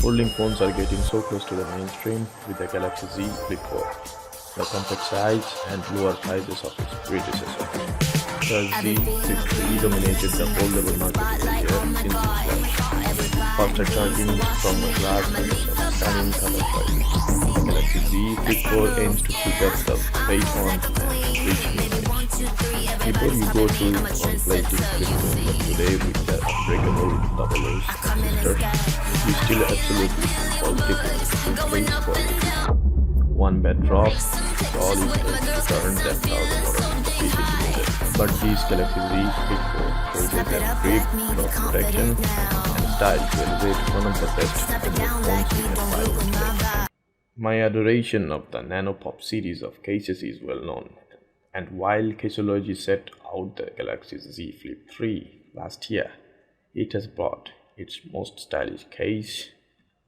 Folding phones are getting so close to the mainstream with the Galaxy Z Flip4. The compact size and lower prices of its predecessor. The Z Flip3 dominated the foldable market in India since its launch. Faster charging, stronger glass, and stunning color choices. The Galaxy Z Flip4 aims to keep up the weight on and reach image. Before you go to on-play Flip4 today with the unbreakable double-A transistor, you still absolutely fall keeping to for it. One bad drop is all it takes to turn that 1000 model into pieces. But these Galaxy Z Flip4 shows that grip, drop protection, and style to elevate one of the best mobile phones we can find today. My adoration of the Nano Pop series of cases is well known, and while Caseology set out the Galaxy Z Flip 3 last year, it has brought its most stylish case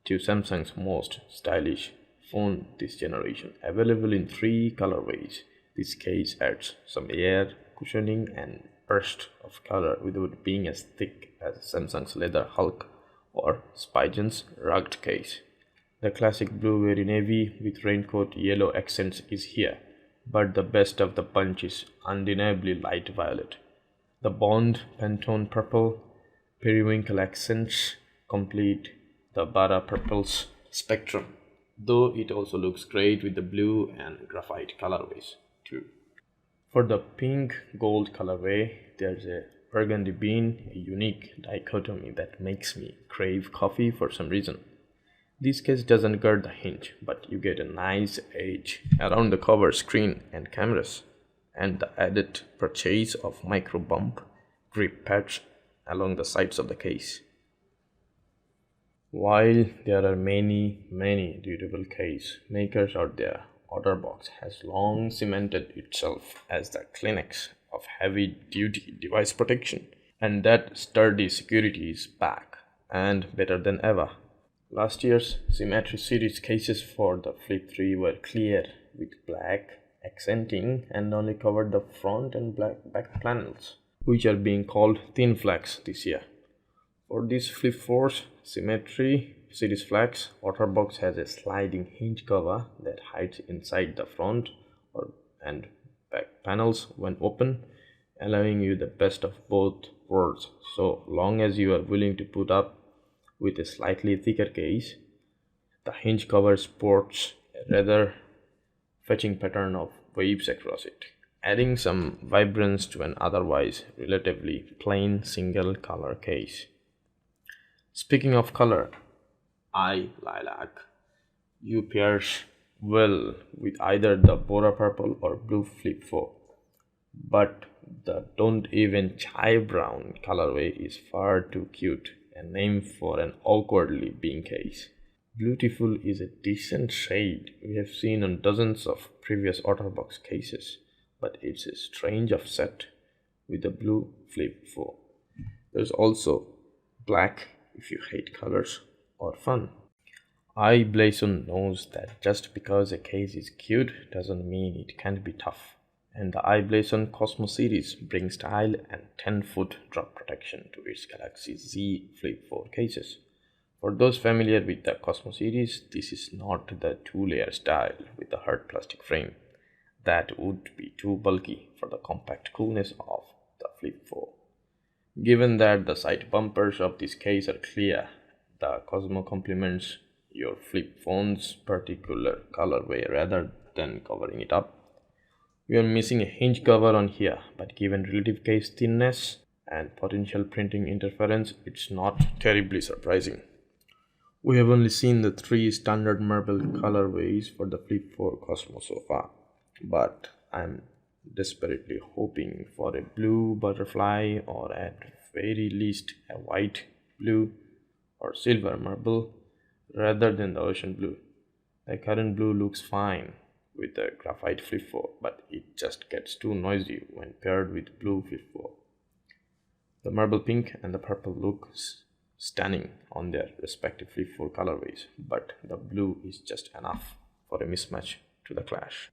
to Samsung's most stylish phone this generation. Available in 3 colorways, this case adds some air, cushioning and burst of color without being as thick as Samsung's Leather Hulk or Spigen's rugged case. The classic blue very navy with raincoat yellow accents is here, but the best of the bunch is undeniably light violet. The Bond Pantone purple periwinkle accents complete the Bara purple's spectrum, though it also looks great with the blue and graphite colorways too. For the pink gold colorway, there's a burgundy bean, a unique dichotomy that makes me crave coffee for some reason. This case doesn't guard the hinge, but you get a nice edge around the cover screen and cameras, and the added purchase of micro bump grip pads along the sides of the case. While there are many durable case makers out there, OtterBox has long cemented itself as the Kleenex of heavy-duty device protection, and that sturdy security is back and better than ever. Last year's Symmetry series cases for the Flip 3 were clear with black accenting and only covered the front and back panels, which are being called thin flags this year. For this Flip 4's Symmetry series flags, OtterBox has a sliding hinge cover that hides inside the front and back panels when open, allowing you the best of both worlds so long as you are willing to put up with a slightly thicker case. The hinge cover sports a rather fetching pattern of waves across it, adding some vibrance to an otherwise relatively plain single color case. Speaking of color, lilac. You pairs well with either the Bora purple or blue Flip 4, but the don't even chai brown colorway is far too cute, a name for an awkwardly being case. Beautiful is a decent shade we have seen on dozens of previous OtterBox cases, but it's a strange offset with the blue Flip 4. There's also black if you hate colors or fun. iBlazon knows that just because a case is cute doesn't mean it can't be tough, and the iBlazon Cosmo series brings style and 10-foot drop protection to its Galaxy Z Flip 4 cases. For those familiar with the Cosmo series, this is not the 2-layer style with the hard plastic frame. That would be too bulky for the compact coolness of the Flip 4. Given that the side bumpers of this case are clear, the Cosmo complements your flip phone's particular colorway rather than covering it up. We are missing a hinge cover on here, but given relative case thinness and potential printing interference, it's not terribly surprising. We have only seen the 3 standard marble colorways for the Flip 4 Cosmo so far, but I'm desperately hoping for a blue butterfly or at very least a white, blue or silver marble rather than the ocean blue. The current blue looks fine with the graphite Flip 4, but it just gets too noisy when paired with blue Flip 4. The marble pink and the purple look stunning on their respective Flip 4 colorways, but the blue is just enough for a mismatch to the clash.